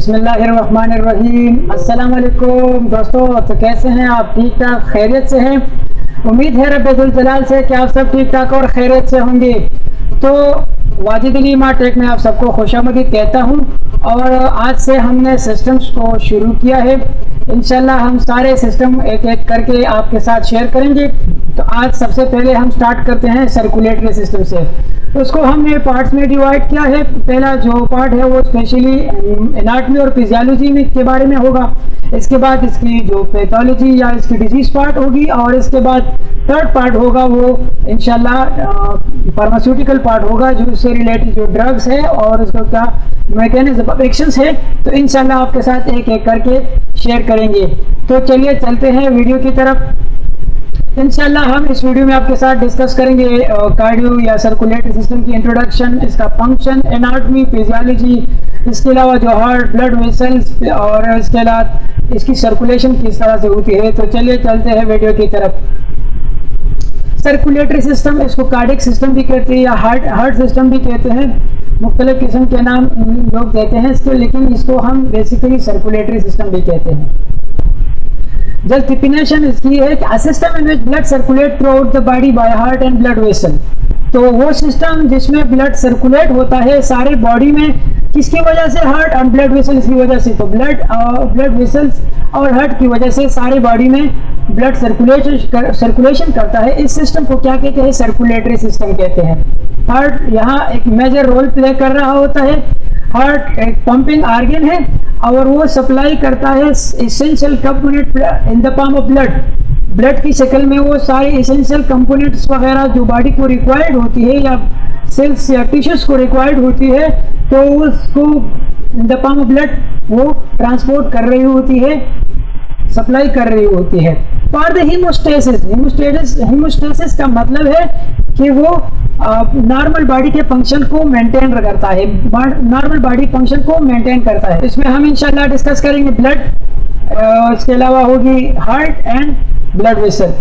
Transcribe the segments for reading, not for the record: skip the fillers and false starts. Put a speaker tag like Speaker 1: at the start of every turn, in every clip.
Speaker 1: बिस्मिल्लाहिर्रहमानिर्रहीम। अस्सलाम वालेकुम दोस्तों, तो कैसे हैं आप? ठीक ठाक खैरियत से हैं? उम्मीद है रब्बुल जलाल से कि आप सब ठीक ठाक और खैरियत से होंगे। तो वाजिद अली माँ टेक में आप सबको खुशामदीद कहता हूँ। और आज से हमने सिस्टम्स को शुरू किया है। इंशाल्लाह हम सारे सिस्टम एक एक करके आपके साथ शेयर करेंगे। तो आज सबसे पहले हम स्टार्ट करते हैं सर्कुलेटरी सिस्टम से। तो उसको हमने पार्ट्स में डिवाइड किया है। पहला जो पार्ट है वो स्पेशली एनाटॉमी और फिजियोलॉजी में के बारे में होगा। इसके बाद इसकी जो पैथोलॉजी या इसकी डिजीज पार्ट होगी, और इसके बाद थर्ड पार्ट होगा वो इंशाल्लाह फार्मास्यूटिकल पार्ट होगा, जो इससे रिलेटेड जो ड्रग्स है और उसका क्या मैकेनिज्म ऑफ एक्शंस है। तो इंशाल्लाह आपके साथ एक एक करके शेयर करेंगे। तो चलिए चलते हैं वीडियो की तरफ। इंशाल्लाह हम इस वीडियो में आपके साथ डिस्कस करेंगे कार्डियो या सर्कुलेटरी सिस्टम की इंट्रोडक्शन, इसका फंक्शन, एनाटॉमी, फिजियोलॉजी, इसके अलावा जो हार्ट, ब्लड वेसल्स, और इसके अलावा इसकी सर्कुलेशन किस तरह से होती है। तो चलिए चलते हैं वीडियो की तरफ। सर्कुलेटरी सिस्टम, इसको कार्डियक सिस्टम भी कहते हैं या हार्ट सिस्टम भी कहते हैं। मुख्तलिफ किस्म के नाम लोग देते हैं इसके, लेकिन इसको हम बेसिकली सर्कुलेटरी सिस्टम भी कहते हैं। जस्ट डिफिनेशन इसकी है कि a system in which blood circulate through out the body by heart and blood vessel. तो वो सिस्टम जिसमें ब्लड सर्कुलेट होता है सारे बॉडी में, किसकी वजह से? हार्ट और ब्लड वेसल्स की वजह से। तो ब्लड वेसल्स और हार्ट की वजह से सारे बॉडी में ब्लड सर्कुलेशन करता है। इस सिस्टम को क्या कहते हैं? सर्कुलेटरी सिस्टम कहते हैं। हार्ट यहाँ एक मेजर रोल प्ले कर रहा होता है। हार्ट एक पंपिंग आर्गन है और वो सप्लाई करता है essential component in the palm of blood की शक्ल में वो सारे एसेंशियल कंपोनेंट्स वगैरह जो बॉडी को रिक्वायर्ड होती है या सेल्स या टिश्यूज को रिक्वायर्ड होती है, तो उसको in the palm of blood वो ट्रांसपोर्ट कर रही होती है, सप्लाई कर रही होती है। फॉर द हीमोस्टेसिस का मतलब है कि वो नॉर्मल बॉडी के फंक्शन को मेंटेन करता है, नॉर्मल बॉडी फंक्शन को मेंटेन करता है। इसमें हम इंशाल्लाह डिस्कस करेंगे ब्लड, इसके अलावा होगी heart and blood vessel.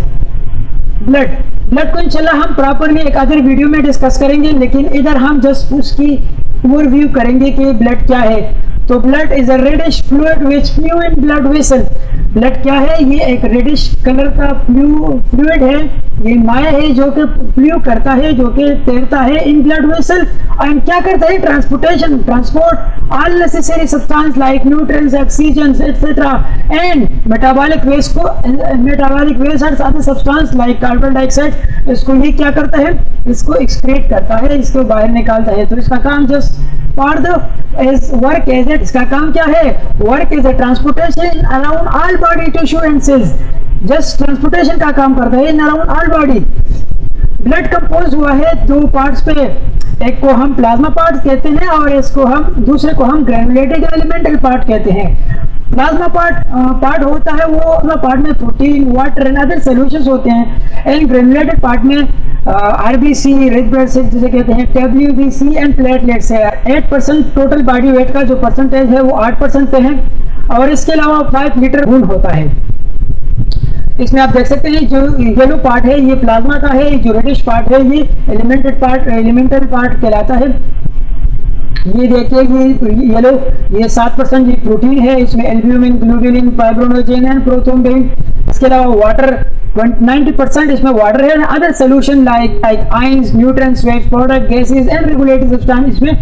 Speaker 1: Blood को इंशाल्लाह हम प्रॉपरली एक अदर वीडियो में डिस्कस करेंगे, लेकिन इधर हम जस्ट उसकी ओवरव्यू करेंगे कि ब्लड क्या है। तो blood is a reddish fluid which flow in blood vessel. Blood क्या है? ये एक रेडिश कलर का फ्लूइड है, ये माया है जो कि फ्लू करता है, जो कि तैरता है इन ब्लड वेसल। एंड क्या करता है? Transport all necessary substance like nutrients, oxygen etcetera, and metabolic waste और other substance like carbon dioxide, इसको ये क्या करता है? इसको एक्सक्रीट करता है, इसको बाहर निकालता है। तो इसका काम जस्ट इसका काम क्या है? Work as a transportation around all body tissue and cells. Just transportation का काम करता है in around all body. Blood compose हुआ है दो पार्ट्स पे, एक को हम प्लाज्मा पार्ट कहते हैं और दूसरे को हम ग्रेनुलेटेड एलिमेंटल पार्ट कहते हैं। प्लाज्मा पार्ट होता है, वो पार्ट में protein, water and other solutions होते हैं। एंड ग्रेनुलेटेड पार्ट में आरबीसी, रेड ब्लड सेल्स जिसे कहते हैं, डब्ल्यूबीसी एंड प्लेटलेट्स है। 8% टोटल बॉडी वेट का जो परसेंटेज है वो 8% पे है। और इसके अलावा 5 लीटर खून होता है। इसमें आप देख सकते हैं जो येलो पार्ट है ये प्लाज्मा का है, जो रेडिश पार्ट है ये एलिमेंटल पार्ट कहलाता है। ये देखिए ये येलो, ये 7% ये प्रोटीन है, इसमें albumin, globulin, fibrinogen and prothrombin. इसके अलावा वाटर 90% इसमें वाटर है। Other solution like ions, nutrients, waste product, gases and regulatory substance, इसमें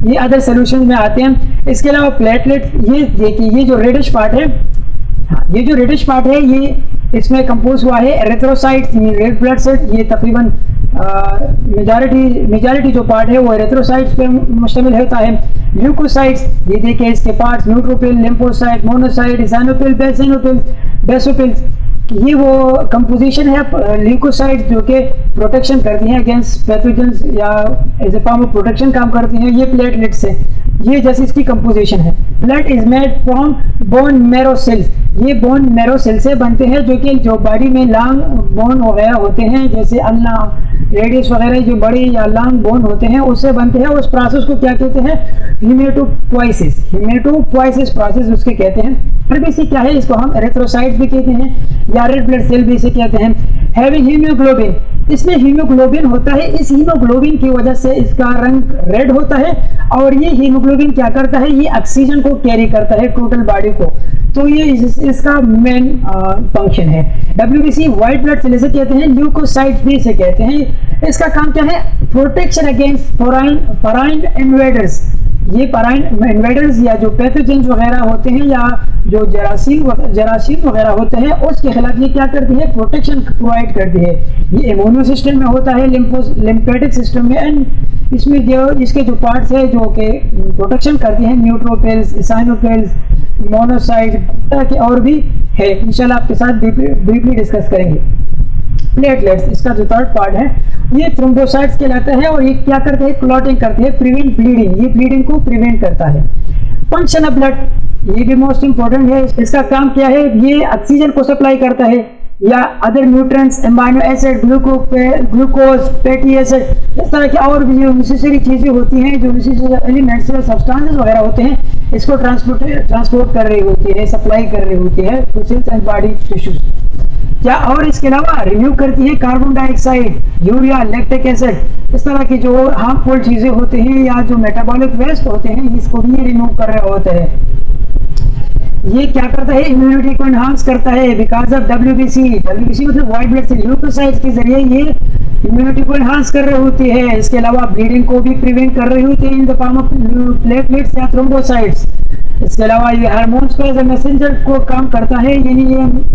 Speaker 1: ये अदर सोल्यूशन में आते हैं। इसके अलावा प्लेटलेट, ये देखिए ये जो रेडिश पार्ट है, ये जो रेडिश पार्ट है ये इसमें कंपोज हुआ है एरिथ्रोसाइट्स, रेड ब्लड सेल। ये तकरीबन मेजॉरिटी जो पार्ट है वो एरिथ्रोसाइट्स पे मुश्तमिल होता है। ल्यूकोसाइट्स, ये देखिए इसके parts neutrophil, lymphocyte, monocyte, eosinophil, basophils, ये वो कंपोजिशन है। ल्यूकोसाइट्स जो कि प्रोटेक्शन करती हैं अगेंस्ट पैथोजेंस या as a form of protection काम करती हैं। ये प्लेटलेट्स है, ये जैसे इसकी कंपोजिशन है। Blood is made from bone marrow cells, ये बोन मैरो सेल से बनते हैं, जो बॉडी में लॉन्ग बोन वगैरह होते हैं, जैसे अल्ना, रेडियस वगैरह जो बड़े या लॉन्ग बोन होते हैं उससे बनते हैं। उस प्रोसेस को क्या कहते हैं? हीमेटोपोइसिस प्रोसेस उसके कहते हैं। आरबीसी क्या है, इसको हम एरिथ्रोसाइट भी कहते हैं या रेड ब्लड सेल भी इसे कहते हैं। हैविंग हीमोग्लोबिन, इसमें हीमोग्लोबिन होता है, इस हीमोग्लोबिन की वजह से इसका रंग रेड होता है और ये हीमोग्लोबिन क्या करता है, ये ऑक्सीजन को कैरी करता है टोटल बॉडी को, तो ये इसका मेन फंक्शन है। डब्ल्यूबीसी व्हाइट ब्लड सेल इसे कहते हैं, ल्यूकोसाइट्स भी इसे कहते हैं। इसका काम क्या है, प्रोटेक्शन अगेंस्ट फॉरेन इन्वेडर्स, ये फॉरेन इन्वेडर्स या जो पैथोजेंस वगैरह होते हैं या जो जरासीम वगैरह होते हैं उसके खिलाफ ये क्या करती है, प्रोटेक्शन प्रोवाइड करती है। ये इम्यूनो सिस्टम में होता है, लिम्फेटिक सिस्टम में, एंड इसमें जो इसके जो पार्ट्स है जो कि प्रोटेक्शन करती हैं, न्यूट्रोफिल्स, इसाइनोफिल्स, मोनोसाइट और भी है, इंशाल्लाह आपके साथ ब्रीफली डिस्कस करेंगे। प्लेटलेट्स, इसका जो थर्ड पार्ट है ये थ्रोम्बोसाइट्स कहलाता है और ये क्या करते हैं, क्लॉटिंग करते हैं, प्रिवेंट ब्लीडिंग, ये ब्लीडिंग को प्रिवेंट करता है। फंक्शन ऑफ ब्लड, ये भी मोस्ट इंपॉर्टेंट है, इसका काम क्या है, ये ऑक्सीजन को सप्लाई करता है या other nutrients, amino acid, glucose, fatty acid, इस तरह की और भी जो नेसेसरी चीजें होती हैं, जो नेसेसरी एलिमेंट्स या सब्सटेंसेस वगैरह होते हैं, इसको ट्रांसपोर्ट कर रही होती है, सप्लाई कर रही होती है to cells and body tissues. क्या और इसके अलावा रिमूव करती है carbon dioxide, urea, lactic acid, इस तरह की जो हार्मफुल चीजें होती हैं या जो मेटाबॉलिक वेस्ट होते हैं, इसको भी रिमूव कर रहे होते हैं। ये क्या करता है, इम्यूनिटी को एनहांस करता है बिकॉज ऑफ डब्ल्यूबीसी मतलब व्हाइट ब्लड सेल, ल्यूकोसाइट्स के जरिए ये इम्यूनिटी को एनहांस कर रही होती है। इसके अलावा ब्लीडिंग को भी प्रिवेंट कर रही होती है in the form of platelets या थ्रोम्बोसाइट्स। इसके अलावा ये हार्मोन्स को एज ए मैसेंजर को काम करता है, यानी ये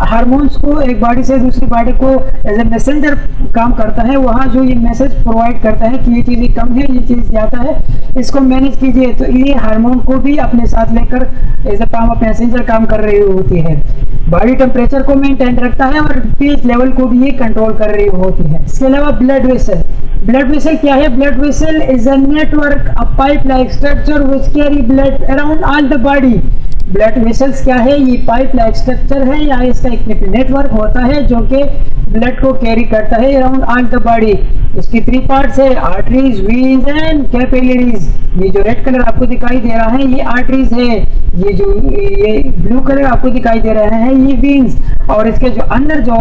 Speaker 1: हार्मोन्स को एक बॉडी से दूसरी बॉडी को एज ए मैसेंजर काम करता है, वहाँ जो ये मैसेज प्रोवाइड करता है कि ये चीज़ कम है, ये चीज़ ज़्यादा है, इसको मैनेज कीजिए, तो ये हार्मोन को भी अपने साथ लेकर as a form of messenger काम कर रही होती है। बॉडी टेम्परेचर को मेंटेन रखता है और पीएच लेवल को भी ये कंट्रोल कर रही होती है। इसके अलावा ब्लड वेसल क्या है, blood vessel is a network, a pipe like structure which carry blood around all the body. Blood vessels क्या है, ये पाइप लाइक स्ट्रक्चर है या इसका एक नेटवर्क होता है जो कि ब्लड को कैरी करता है अराउंड ऑल द बॉडी। इसकी 3 पार्ट्स है, आर्टरीज, वीन्स एंड कैपिलरीज। ये जो रेड कलर आपको दिखाई दे रहा है ये आर्टरीज है, ये ब्लू कलर आपको दिखाई दे रहा है ये वीन्स, और इसके जो अंदर जो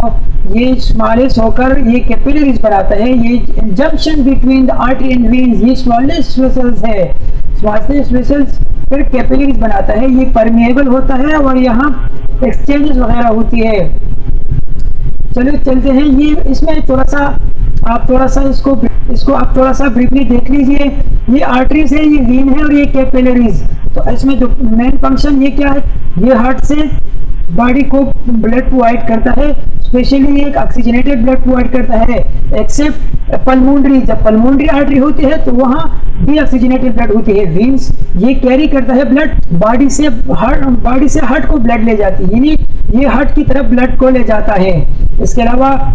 Speaker 1: ये स्मॉलेस्ट होकर ये कैपिलरीज बनाता है, ये junction between the artery and veins, ये स्मॉलेस्ट वेसल्स है। स्मॉलेस्ट वेसल्स फिर कैपिलरीज बनाता है, ये परमिएबल होता है और यहाँ एक्सचेंजेस वगैरह होती है। चलो चलते हैं, ये इसमें थोड़ा सा इसको आप थोड़ा सा ब्रीफली देख लीजिए। ये आर्टरीज है, ये वीन है और ये कैपिलरीज। तो इसमें जो मेन फंक्शन ये क्या है, ये हार्ट से बॉडी को ब्लड प्रोवाइड करता है, स्पेशली एक ऑक्सीजनेटेड ब्लड प्रोवाइड करता है, एक्सेप्ट पल्मोनरी। जब पल्मोनरी आर्टरी होती है तो वहाँ डी ऑक्सीजनेटेड ब्लड होती है। वीन्स ये कैरी करता है ब्लड, बॉडी से हार्ट को ब्लड ले जाती है, यानी ये हार्ट की तरफ ब्लड को ले जाता है। इसके अलावा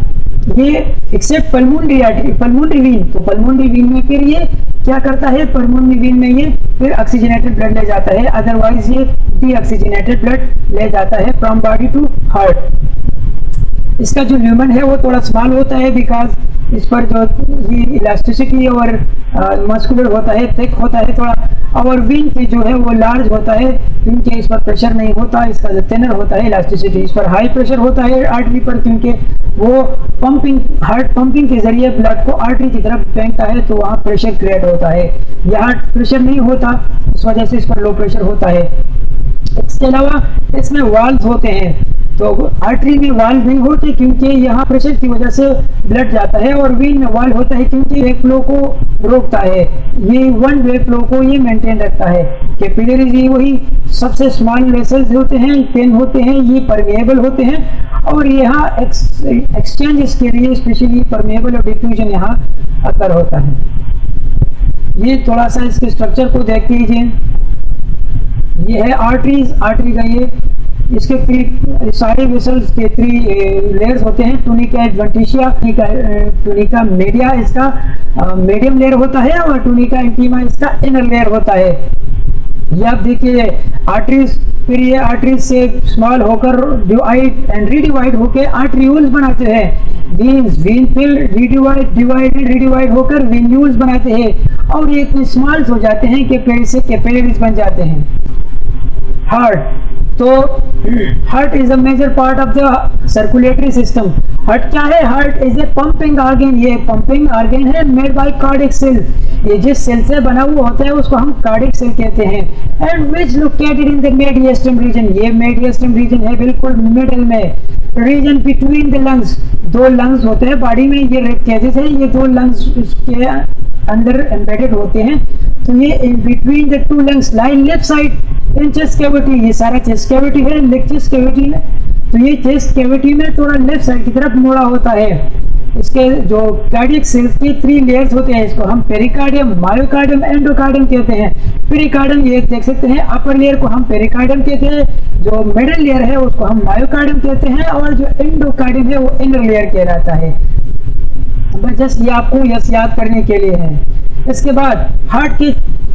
Speaker 1: ये accept pulmonary artery, pulmonary Wien, तो पल्मोनरी वीन में फिर ये क्या करता है, पल्मोनरी वीन में ये फिर ऑक्सीजनेटेड ब्लड ले जाता है, अदरवाइज ये डी ऑक्सीजनेटेड ब्लड ले जाता है फ्रॉम बॉडी टू हार्ट। इसका जो ल्यूमन है वो थोड़ा स्मॉल होता है बिकॉज इस पर जो ये इलास्टिसिटी और मस्कुलर होता है, थिक होता है थोड़ा, और विंग की जो है वो लार्ज होता है क्योंकि इस पर प्रेशर नहीं होता, इसका जो थिनर होता है इलास्टिसिटी, इस पर हाई प्रेशर होता है आर्टरी पर क्योंकि वो हार्ट पंपिंग के जरिए ब्लड को आर्टरी की तरफ फेंकता है, तो वहाँ प्रेशर क्रिएट होता है। यहाँ प्रेशर नहीं होता, इस वजह से इस पर लो प्रेशर होता है। इसके अलावा इसमें वाल्व होते हैं, तो आर्टरी में वाल्व नहीं होते क्योंकि यहाँ प्रेशर की वजह से ब्लड जाता है, और वीन में वाल्व होता है क्योंकि एक फ्लो को रोकता है, ये वन वे फ्लो को ये मेंटेन रखता है। कैपिलरीज ये वही सबसे स्मॉल वेसल्स होते हैं, पेन होते हैं, ये परमेएबल होते हैं, और यहाँ एक्सचेंज के लिए स्पेशली परमेएबल और डिफ्यूजन यहाँ अकर होता है। ये थोड़ा सा इसके स्ट्रक्चर को देख लीजिए, ये है आर्टरीज, आर्टरी का ये इसके सारे वेसल्स के 3 लेयर्स होते हैं, टूनिका एडवेंटिशिया, टूनिका मीडिया इसका मीडियम लेयर होता है, और टूनिका इंटीमा इसका इनर लेयर होता है। ये आप देखिए आर्टरीज, फिर ये आर्टरीज से स्मॉल होकर डिवाइड एंड रीडिवाइड होकर आर्टरीयूल्स बनाते हैं। वीन फिर रीडिवाइड होकर वेन्यूल्स बनाते हैं, और ये इतने स्मॉल हो जाते हैं कि पेड़ से कैपिलरीज बन जाते हैं। हार्ट। तो heart is a major part of the circulatory system. Heart क्या है? Heart is a pumping organ. ये पंपिंग ऑर्गन है मेड बाय कार्डियक सेल। ये जिस सेल से बना हुआ होता है उसको हम कार्डियक सेल कहते हैं। And which located in the mediastinum region. ये मेडियस्टम रीजन है बिल्कुल मिडिल में। Region between the lungs. दो लंग्स होते हैं बॉडी में, ये रिब केजेस है, ये दो लंग्स के अंदर एम्बेडेड होते हैं। तो ये in between the two lungs line left side in chest cavity. ये सारा चेस्ट कैविटी है, लेग चेस्ट कैविटी में। तो ये चेस्ट कैविटी में थोड़ा लेफ्ट साइड की तरफ मुड़ा होता है। इसके जो कार्डियक सेल्स की 3 लेयर्स होते हैं, इसको हम पेरिकार्डियम, मायोकार्डियम, एंडोकार्डियम कहते हैं। पेरिकार्डियम ये देख सकते हैं, अपर लेयर को हम पेरिकार्डियम कहते हैं, जो मिडिल लेयर है उसको हम मायोकार्डियम कहते हैं, और जो एंडोकार्डियम है वो इनर लेयर कहलाता है। बस जस्ट ये आपको यस याद करने के लिए है। इसके बाद हार्ट के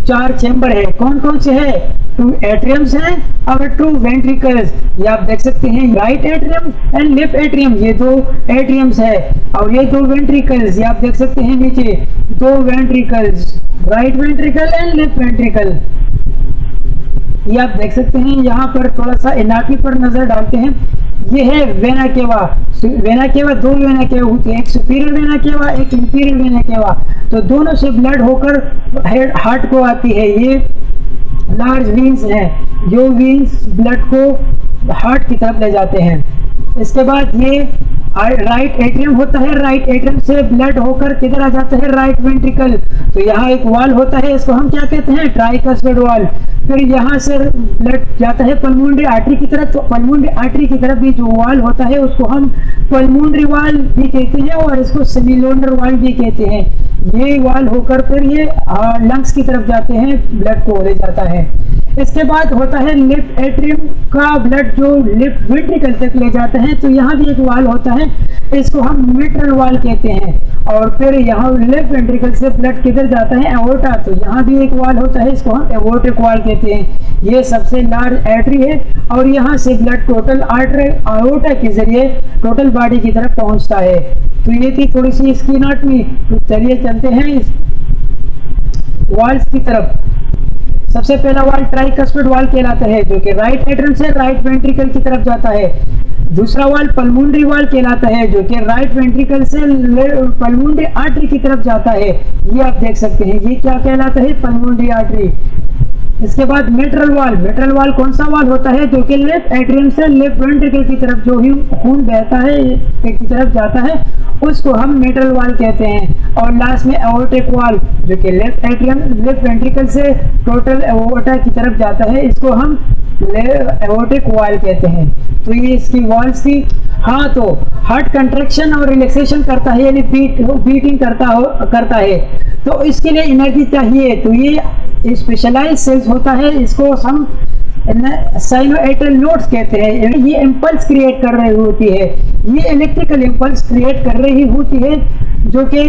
Speaker 1: 4 चैम्बर है। कौन कौन से है? 2 एट्रियम्स हैं और 2 वेंट्रिकल्स। ये आप देख सकते हैं, right atrium and left atrium, ये 2 एट्रियम्स है। और ये 2 वेंट्रिकल्स, ये आप देख सकते हैं नीचे 2 ventricles, right ventricle and left ventricle. ये आप देख सकते हैं। यहाँ पर थोड़ा सा एनाटॉमी पर नजर डालते हैं। ये है vena cava. Vena cava 2 vena cava होती है, एक सुपीरियर वेना केवा, एक इंफीरियर वेना केवा। तो दोनों से ब्लड होकर हार्ट को आती है। ये लार्ज वीन्स हैं, जो वीन्स ब्लड को हार्ट की तरफ ले जाते हैं। इसके बाद ये राइट एट्रियम होता है। राइट एट्रियम से ब्लड होकर किधर आ जाता है? Right ventricle. तो यहाँ एक वाल होता है, इसको हम क्या कहते हैं? ट्राइकस्पिड वाल। फिर यहाँ से ब्लड जाता है पल्मोनरी आर्टरी की तरफ। तो पल्मोनरी आर्टरी की तरफ भी जो वाल होता है उसको हम पल्मोनरी वाल भी कहते हैं, और इसको सेमिलोनर वाल भी कहते हैं। ये वाल होकर फिर ये लंग्स की तरफ जाते हैं, ब्लड को ले जाता है। इसके बाद होता है लेफ्ट एट्रियम का ब्लड जो लेफ्ट वेंट्रिकल तक ले जाता है। तो यहाँ भी एक वाल होता है, इसको हम मिट्रल वाल कहते हैं। और फिर यहाँ लेफ्ट वेंट्रिकल से ब्लड किधर जाता है? एओर्टा। तो यहाँ भी एक वाल होता है, इसको हम एओर्टिक वाल कहते हैं। ये सबसे लार्ज आर्टरी है, और यहाँ से ब्लड टोटल एओर्टा के जरिए टोटल बॉडी की तरफ पहुँचता है। तो ये थी थोड़ी सी इसकी एनाटॉमी। तो चलिए चलते हैं इस वाल्स की तरफ। सबसे पहला वाल ट्राइकस्पिड वाल कहलाता है, जो कि राइट एट्रियम से राइट वेंट्रिकल की तरफ जाता है। दूसरा वाल पल्मोनरी वाल कहलाता है, जो कि राइट वेंट्रिकल से पल्मोनरी आर्टरी की तरफ जाता है। ये आप देख सकते हैं, ये क्या कहलाता है? Pulmonary artery. इसके बाद मिट्रल वाल। मिट्रल वाल कौन सा वाल होता है? जो कि लेफ्ट एट्रियम से लेफ्ट वेंट्रिकल की तरफ जो ही खून बहता है की तरफ जाता है, उसको हम मिट्रल वाल कहते हैं। और लास्ट में एओर्टिक वाल, जो कि लेफ्ट एट्रियम लेफ्ट वेंट्रिकल से टोटल एओर्टा की तरफ जाता है, इसको हम एओर्टिक वाल कहते हैं। तो ये इसकी वाल्स थी। हाँ, तो हार्ट कंट्रैक्शन और रिलैक्सेशन करता है, यानी बीटिंग करता है। तो इसके लिए एनर्जी चाहिए। तो ये स्पेशलाइज्ड सेल्स होता है, इसको हम साइनोएटल नोड्स कहते हैं। ये इम्पल्स क्रिएट कर रही होती है, ये इलेक्ट्रिकल इम्पल्स क्रिएट कर रही होती है, जो कि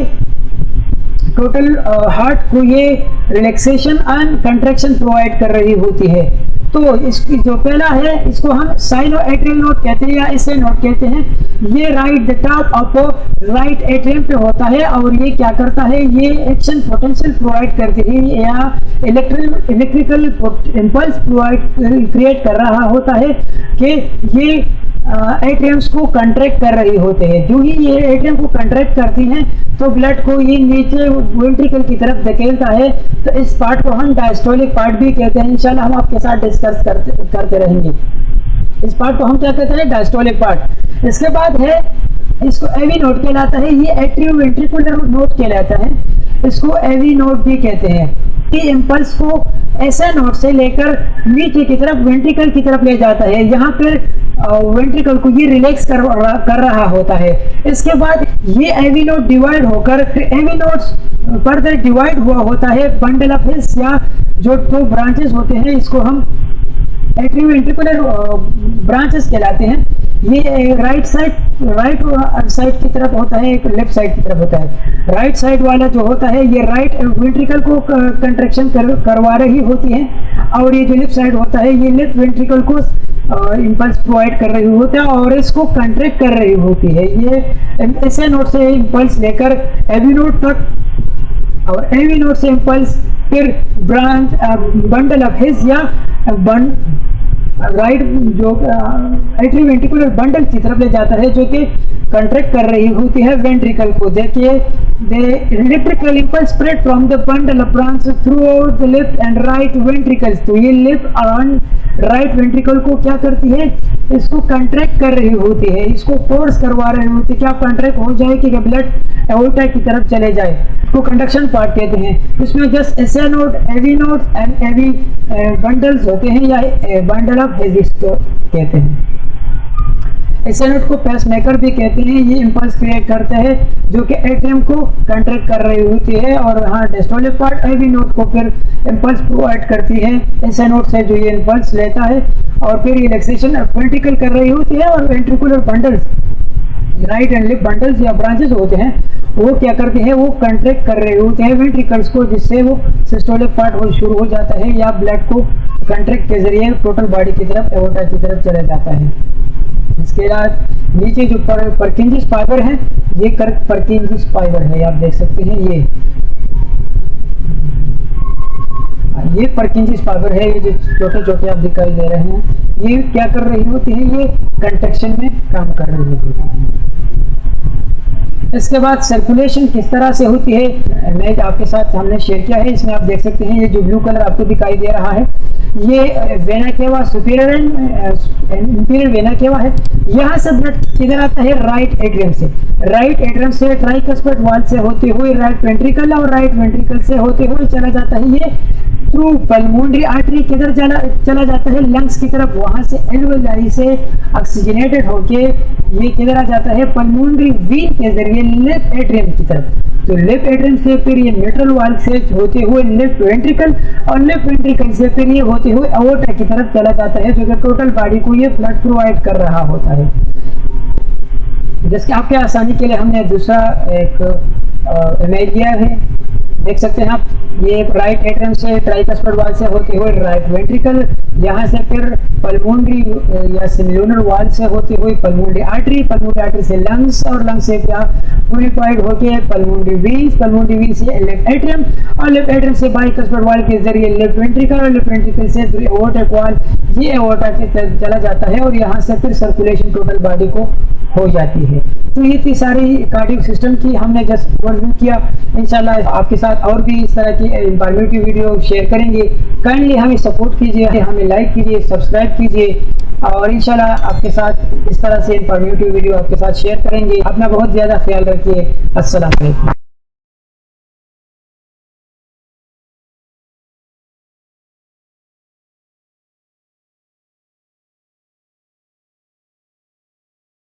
Speaker 1: टोटल हार्ट को ये रिलैक्सेशन एंड कंट्रैक्शन प्रोवाइड कर रही होती है। तो इसकी जो पहला है, इसको हम साइनोएट्रियल नोड कहते हैं, या इसे नोड कहते हैं। ये right the top of right atrium पे होता है, और ये क्या करता है? ये एक्शन पोटेंशियल प्रोवाइड करती है, या इलेक्ट्रिकल इम्पल्स क्रिएट कर रहा होता है कि ये एट्रियम्स को कंट्रैक्ट कर रही होते हैं। जो ही ये एट्रियम को कंट्रैक्ट करती हैं, तो ब्लड को ये नीचे वेंट्रिकल की तरफ धकेलता है। तो इस पार्ट को हम डायस्टोलिक पार्ट भी कहते हैं। इंशाल्लाह हम आपके साथ डिस्कस करते रहेंगे। इस पार्ट को हम क्या कहते हैं? Diastolic part. इसके बाद है, इसको एवी नोड कहलाता है। ये एट्रियो वेंट्रिकुलर नोड कहलाता है, इसको एवी नोड भी कहते हैं। ये इम्पल्स को ऐसा नोड से लेकर नीचे की तरफ वेंट्रिकल की तरफ ले जाता है। यहाँ पर वेंट्रिकल को ये रिलैक्स कर रहा होता है। इसके बाद ये एवी नोड डिवाइड होकर एवी नोड्स फर्दर डिवाइड हुआ होता है बंडल ऑफ हिल्स, या जो 2 ब्रांचेस होते हैं, इसको हम एट्रियोवेंट्रिकुलर ब्रांचेस कहलाते हैं। ये राइट साइड की तरफ होता है, एक लेफ्ट साइड की तरफ होता है। राइट साइड वाला जो होता है, ये राइट वेंट्रिकल को कंट्रैक्शन करवा रही होती है, और ये जो लेफ्ट साइड होता है, ये लेफ्ट वेंट्रिकल को इम्पल्स प्रोवाइड कर रही होती है, और इसको कंट्रैक्ट कर रही होती है। ये ऐसे नोड से इम्पल्स लेकर एवी नोड तक, और एवी नोड से इम्पल्स फिर ब्रांच बंडल ऑफ हिल्स या राइट जो एट्रीवेंट्रिकुलर बंडल की तरफ ले जाता है, जो कि कंट्रैक्ट कर रही होती है वेंट्रिकल को। देखिए, the electrical impulse spread from the bundle of branch through out the left and right ventricles. तो ये लेफ्ट और राइट वेंट्रिकल को क्या करती है, इसको कंट्रैक्ट कर रही होती है, इसको फोर्स करवा रही होती है, क्या कंट्रैक्ट हो जाए कि ब्लड एओर्टा की तरफ चले जाए। इसको कंडक्शन पार्ट कहते हैं। इसमें just SA node, AV node and AV bundles होते हैं, या बंडल ऑफ हेजिस्टो कहते हैं। एसए नोड को पेसमेकर भी कहते हैं। ये इंपल्स क्रिएट करता है जो कि एट्रियम को कंट्रैक्ट कर रही होती है, और हाँ डिस्टोलिक पार्ट एवी नोड को फिर इंपल्स प्रोवाइड करती है एसए नोड से, जो ये इंपल्स लेता है और फिर रिलैक्सेशन वेंट्रिकल कर रही होती है। और ventricular bundles, right and left bundles या ब्रांचेस होते हैं, वो क्या करते हैं, वो कंट्रैक्ट कर रहे होते हैं वेंट्रिकल्स को, जिससे वो सिस्टोलिक पार्ट हो शुरू हो जाता है, या ब्लड को कंट्रैक्ट के जरिए टोटल बॉडी की तरफ, एओर्टा की तरफ चला जाता है। इसके बाद नीचे जो परकिंजिस फाइबर है, ये परकिंजिस फाइबर है, आप देख सकते हैं ये परकिंजिस फाइबर है। ये जो छोटे छोटे आप दिखाई दे रहे हैं, ये क्या कर रही होती है, ये कंट्रैक्शन में काम कर रही होती है। इसके बाद सर्कुलेशन किस तरह से होती है, मैं आपके साथ हमने शेयर किया है। इसमें आप देख सकते हैं, ये जो ब्लू कलर आपको दिखाई दे रहा है, ये vena cava superior and inferior vena cava है। यहाँ से ब्लड किधर आता है, राइट एट्रियम से। राइट एट्रियम से ट्राइकस्पिड वाल से होते हुए राइट वेंट्रिकल, और राइट वेंट्रिकल से होते हुए चला जाता है ये थ्रू पल्मोनरी आर्टरी, किधर चला जाता है, लंग्स की तरफ। वहां से एल्वेलाई से ऑक्सीजनेटेड होके ये किधर आ जाता है, पल्मोनरी वीन के जरिए लेफ्ट एट्रियम की तरफ। तो लेफ्ट एट्रियम से फिर ये मिट्रल वाल्व से होते हुए लेफ्ट वेंट्रिकल, और लेफ्ट वेंट्रिकल से फिर ये होते हुए एओर्टा की तरफ चला जाता है, जो कि टोटल बॉडी को ये ब्लड प्रोवाइड कर रहा होता है। जिसके आपके आसानी के लिए हमने दूसरा एक इमेज लिया है, देख सकते हैं आप। ये राइट एट्रियम से ट्राइकस्पिड वाल से होते हुए राइट वेंट्रिकल, यहाँ से फिर पल्मोनरी या सिमिलुनर वाल से होती हुई पल्मोनरी आर्टरी से लंग्स, और लंग्स से क्या प्यूरिफाइड होके पल्मोनरी वीन्स से लेफ्ट एट्रियम, और लेफ्ट एट्रियम से बाइकस्पिड वाल के जरिए लेफ्ट वेंट्रिकल, और लेफ्ट वेंट्रिकल से एओर्टिक वाल, ये एओर्टा की तरफ चला जाता है, और यहाँ से फिर सर्कुलेशन टोटल बॉडी को हो जाती है। तो ये थी सारी कार्डियक सिस्टम की हमने जस्ट ओवरव्यू किया। इंशाल्लाह आपके साथ और भी इस तरह की इंफॉर्मेटिव वीडियो शेयर करेंगे। काइंडली हमें सपोर्ट कीजिए, हमें लाइक कीजिए, सब्सक्राइब कीजिए, और इंशाल्लाह आपके साथ इस तरह से इंफॉर्मेटिव वीडियो आपके साथ शेयर करेंगे। अपना बहुत ज़्यादा ख्याल रखिए। अस्सलाम वालेकुम।